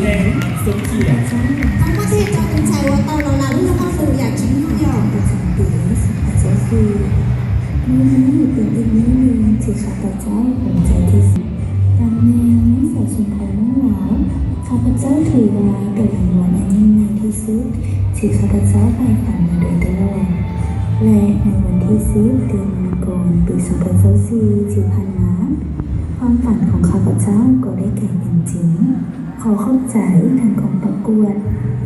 แรงสมเกียรติทั้งประเทศจะเป็นใจว่าตอนเราละเรื่องต้องดูอยากชิ้นหยอกประจำปี2024มื้อนี้เป็นอีกมื้อหนึ่งที่ข้าพเจ้าภูมิใจที่สุดตำแหน่งนักสาวชุมพรน้องหลาวข้าพเจ้าถือว่าเป็นรางวัลอันยิ่งใหญ่ที่สุดที่ข้าพเจ้าใฝ่ฝันมาโดยตลอดและในวันที่10 เดือนมังกรปี2024ที่ผ่านมาความฝันของข้าพเจ้าก็ได้กลายเป็นจริงขอขอบใจทางกองประกวด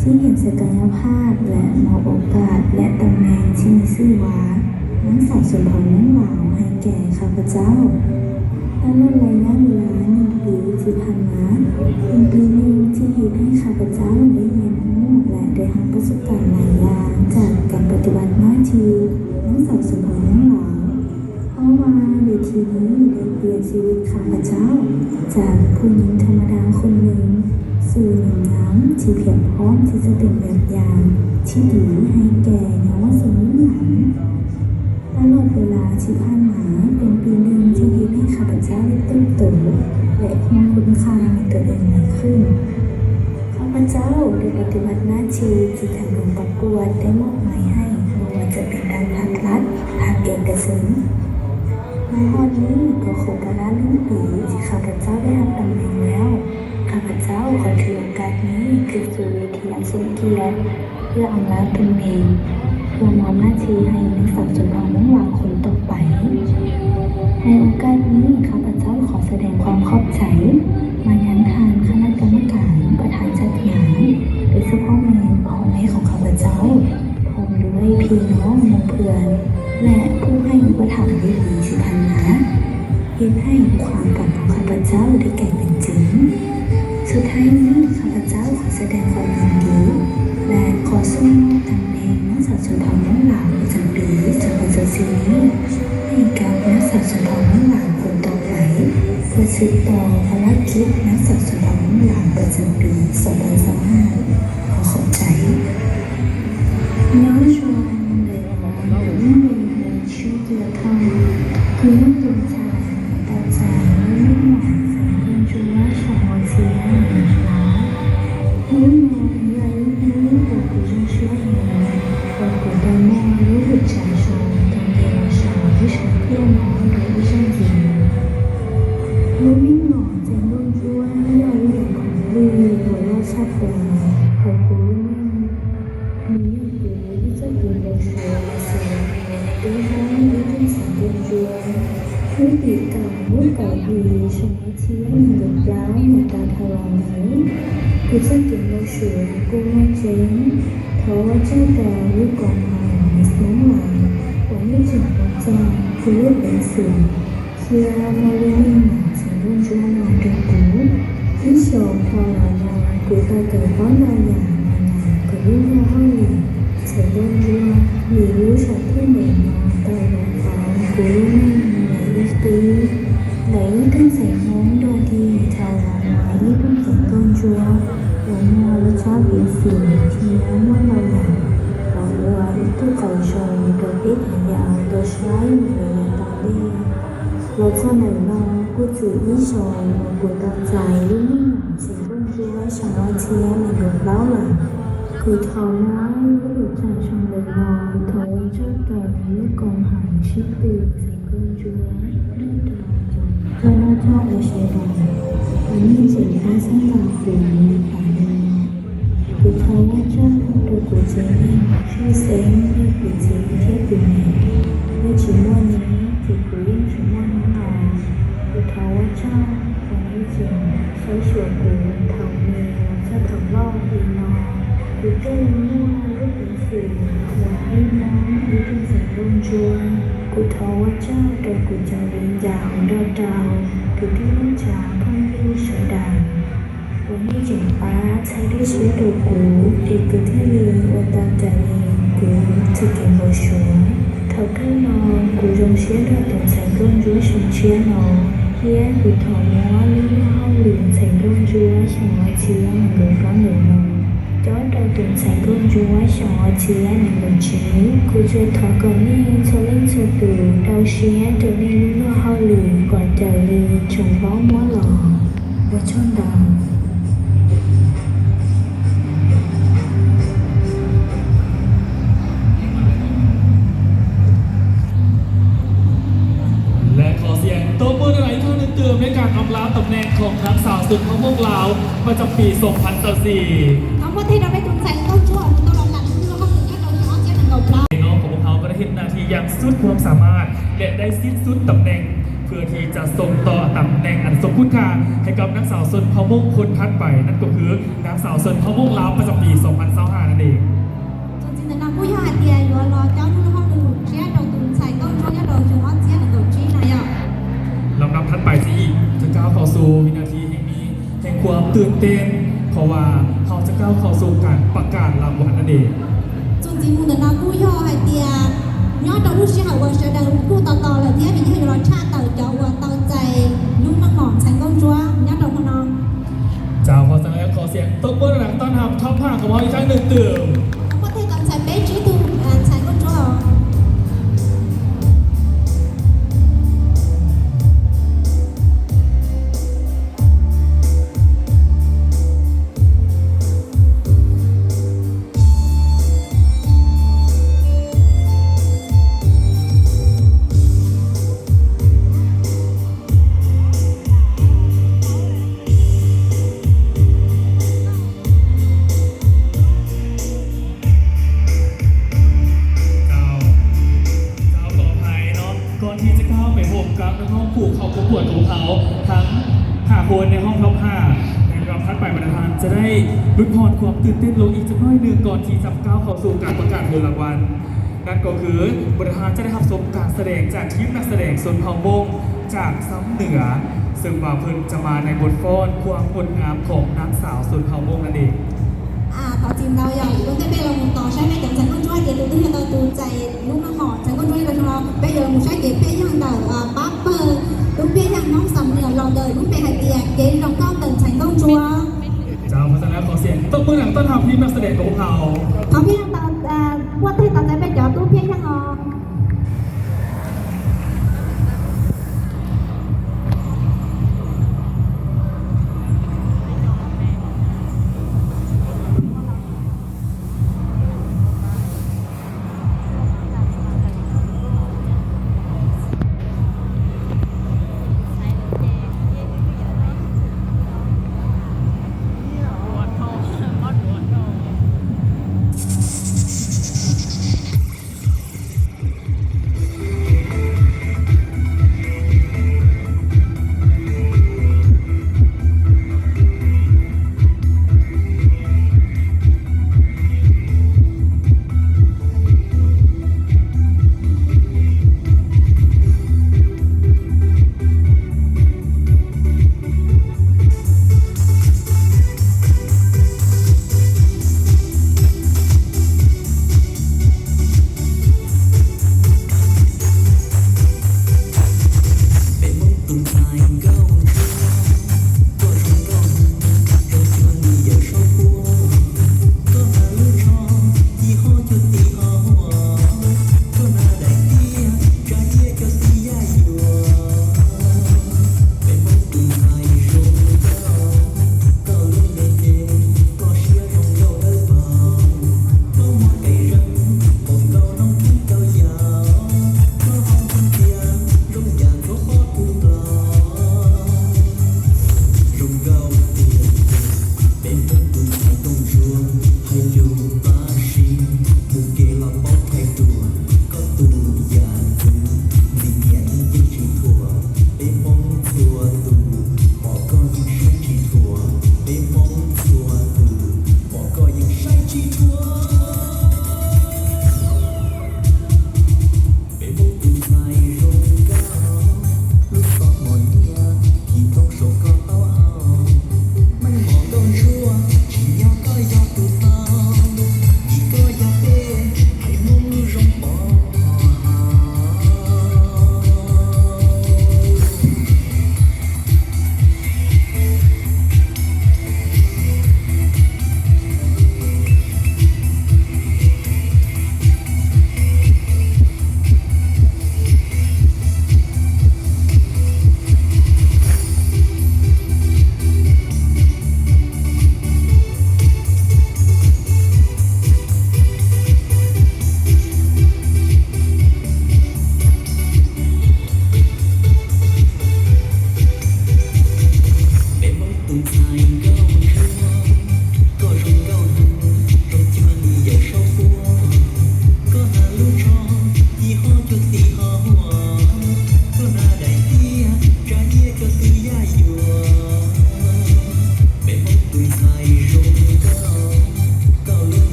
ที่เห็นศักยภาพและมอบโอกาสและตำแหน่งที่มีชื่อว่านักสาวชุมพรน้องหลาวให้แก่ข้าพเจ้าตลอดระยะเวลา1 ปีที่ผ่านมาเป็นปีหนึ่งที่ทำให้ข้าพเจ้าได้เรียนรู้และได้รับประสบการณ์หลายอย่างจากการปฏิบัติหน้าที่นักสาวชุมพรน้องหลาวเพราะว่าเวทีนี้ได้เปลี่ยนชีวิตข้าพเจ้าจากผู้หญิงธรรมดาคนหนึ่งสู่หญิงงามที่เพียงพร้อมที่จะเป็นแบบอย่างที่ดีให้แก่เยาวชนรุ่นหลังตลอดเวลาที่ผ่านมาเป็นปีหนึ่งที่ทำให้ข้าพเจ้าได้เติบโตและเพิ่มคุณค่าในตัวเองมากขึ้นข้าพเจ้าได้ปฏิบัติหน้าที่ที่ทางกองประกวดได้มอบหมายให้ไม่ว่าจะเป็นทางภาครัฐภาคเอกชนในวันนี้ก็ครบวาระ1 ปีที่ข้าพเจ้าได้รับตำแหน่งแล้วข้าพเจ้าขอถือโอกาสนี้ขึ้นสู่เวทีอันทรงเกียรติเพื่ออำลาตนเองเพื่อมอบหน้าที่ให้นักสาวชุมพรน้องหลาวคนต่อไปในโอกาสนี้ข้าพเจ้าขอแสดงความขอบใจมายังทางคณะกรรมการประธานจัดงานโดยเฉพาะพ่อแม่ของข้าพเจ้าพร้อมด้วยพี่น้องหมู่เพื่อนและผู้ให้อุปถัมภ์ดีๆที่ผ่านมาเพื่อให้ความฝันของข้าพเจ้าได้กลายเป็นจริงสุดท้ายนี้ข้าพเจ้าขอแสดงความยินดีและขอส่งมอบตำแหน่งนักสาวชุมพรน้องหลาวประจำปี2024นี้ให้กับนักสาวชุมพรน้องหลาวคนต่อไปเพื่อสืบต่อภารกิจนักสาวชุมพรน้องหลาวประจำปี2025ขอขอบใจน้องชวนเลยอ๋อหรือไม่เลยชื่อเดียวทองคือน้องตุ่มใจตาใจไม่หมอนแสงเป็นจุฬาชองวันเสียหนึ่งล้านรู้มองไรรู้บอกกูจะช่วยบอกกูได้มองรู้หัวใจชมตอนเดียวชาวผู้ชายเพื่อนน้องหรือผู้ชายหญิงรู้ไม่หมอนใจรุ่นช่วยย่อยเหลี่ยมของลือหัวเราะชาติเดิมขอกูไม่มี一直跟我说是对方一定想跟着会比较不搞比什么天的表演大太郎们不再跟我说过真头这个如果没想来我一直不在不会被死虽然我连你们才跟着那个不一手跳来了古代给方大雅可是我后里才跟着你如小天美嘛到了房古路内每一堆每一根彩虹落地跳来每一根粉跟着我摸了差别死天摸了眼我摸了都搞手都比他要都帅没人当的我在美貌不止一手我不到在路面只跟着想要接你的老人คือทอน้อยรู้ใจชมเลยนอนทอเจ้าต่อลูกกองหางชิดปีกใส่กุญจัวนั่นตัวจงเจ้าหน้าเจ้าเอเชียดอนวันนี้สิ่งที่สร้างการฝืนฝ่ายนึงคือทอว่าเจ้าตัวกุญเจนี่ชื่อเซ็งที่กุญเจเทียบอยู่ในในชิ้นวันนี้ที่กุญยังชิ้นวันนั้นเอาคือทอว่าเจ้าวันนี้จริงใช้ส่วนกุญทำเมียเจ้าทำล่อดีนอนคือเจ้ามั่วลูกเป็นสื่อหัวให้น้องอีทุ่งแสงรุ่งชวนกูทอว่าเจ้าโดยกูจะเรียนยาวเดินดาวคือที่น้องจ๋าพ่อพี่เสดาวันนี้จิ๋งป้าใช้ได้ช่วยตัวกูอีกคือที่ลืมวันตามใจกูจะเก็บไว้ชัวเท่ากันนอนกูจงเชื่อได้ตรงแสงรุ่งชัวฉันเชื่อนอนเฮียกูทอว่าลิ้นห้องหลิงแสงรุ่งชัวฉันว่าเชื่อมันเกิดร้อนหนึ่งนอนchói đầu từng sáng con chúa sợ chia nàng đồng chí cô chơi thọ cầu ni cho lên cho từ đau xé trở nên nó ho lì quả trời lì trồng bó múa lò và chôn đầu ประจำปี 2024 ทั้งประเทศเราไปตุนใจก็ชั่วตลอดหลังที่เราก็ถึงแค่เราจะเอาเจ้าหนึ่งเราปลา น้องของพวกเขาก็ได้เห็นหน้าที่อย่างสุดความสามารถและได้สิ้นสุดตำแหน่ง เพื่อที่จะส่งต่อตำแหน่งอันสมคุณค่าให้กับนักสาวสนพะมงคนทัดไป นั่นก็คือนางสาวสนพะมงลาวประจำปี 2025 นั่นเอง จริงๆนะผู้ใหญ่เดียอยู่รอเจ้าหนึ่งเราหนึ่งเชี่ยเราตุนใจก็ชั่วเราจะเอาเจ้าหนึ่งเราชี้ไหนอ่ะ ลำดับถัดไปที่จะก้าวเข้าสู่วินาทีแห่งนี้แห่งความตื่นเต้นเพราะว่าเขาจะก้าวเข้าสู่การประกาศรางวัลนั่นเอง จริงๆมันนะผู้ย่อให้เดียย่อตัวผู้ชี้หาว่าจะดังผู้ต่อเลยที่มีให้รสชาติเต่าเจ้าว่าเต่าใจนุ่มมากหมอนฉันก็ชั่วย่อตัวคนน้อง เจ้าขอสังเกตขอเสียงตบมือหลังต้อนรับท็อป5ของเราอีกครั้งหนึ่งตื่ม ทั้งประเทศตอนฉันเป็นชี้ตูฉันก็ชั่ว เจ้าต่อไปเนาะก่อนที่จะเข้าไปพบกับในห้องผูกเขาประกวดของเขาทั้ง5 คนในห้องท็อป5ในรอบทัดไปบรรทานจะได้ลดพรความตื่นเต้นลงอีกสักน้อยหนึ่งก่อนที่จะก้าวเข้าสู่การประกาศเงินรางวัลนั่นก็คือบรรทานจะได้รับชมการแสดงจากทีมนักแสดงสนเผ่ามงจากซ้ำเหนือ ซึ่งว่าเพิ่นจะมาในบทฟ้อนความงดงามของนางสาวสนเผ่ามงนั่นเอง ต่อจีนเราอย่างรุ่นเต้เป็นเราหมุนต่อใช่ไหมแต่ฉันก็ช่วยเดี๋ยวดูที่เราดูใจลูกน้องหมอฉันก็ช่วยเราทำไปเดี๋ยวหมูใช้เดี๋ยวเป้ยังเดาปั๊บเปิดลูกเป้ยังน้องสำเนียงเราเลยลูกเป้หายเตียเดี๋ยวเราก็เติมฉันก็ชัว เจ้าพัฒนาขอเสียงตบมือหลังต้อนรับทีมนักแสดงของพวกเขา เขาพี่ยังว่าที่ตัดใจไปจอดตู้เพียงยัง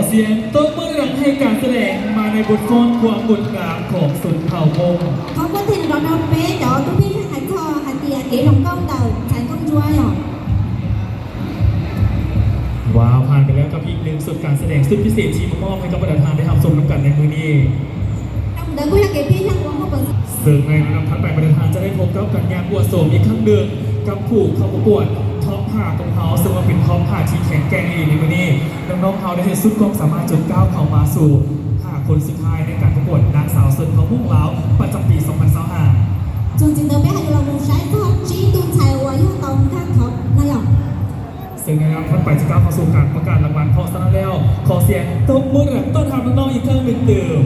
เสียงตบมือดังให้การแสดงมาในบทฟ้อนความงดงามของสุนเผ่าวงศ์ Không có tiền đó đâu bé đó tôi biết hãy cho hãy tiền để lòng công đầu tránh công chúa à. ว้าวผ่านไปแล้วกับอีกหนึ่งสุดการแสดงสุดพิเศษที่มามอบให้กับประธานได้ทำสมน้ำกันในมือนี้ Trong đó có cái bé yang uống một bữa. ซึ่งในลำดับถัดไปประธานจะได้พบกับกันยางอวดโสมอีกครั้งหนึ่งกับผู้เข้าประกวดท็อปผ่าของเขาซึ่งว่าเป็นท็อปผ่าที่แข็งแกร่งอีกในมือนี้น้องๆเขาได้เห็นสุดความสามารถจนก้าวเข้ามาสู่5คนสุดท้ายในการประกวดนางสาวสุดเขามุ่งเล้าประจำปี 2025 Chương trình đó bé hãy lòng một trái thọ trí tuân chạy qua yêu tông các thọ này à. ซึ่งในลำดับถัดไปจะก้าวเข้าสู่การประกาศรางวัลเพราะฉะนั้นแล้วขอเสียงตบมือต้อนรับน้องๆอีกครั้งหนึ่งเติม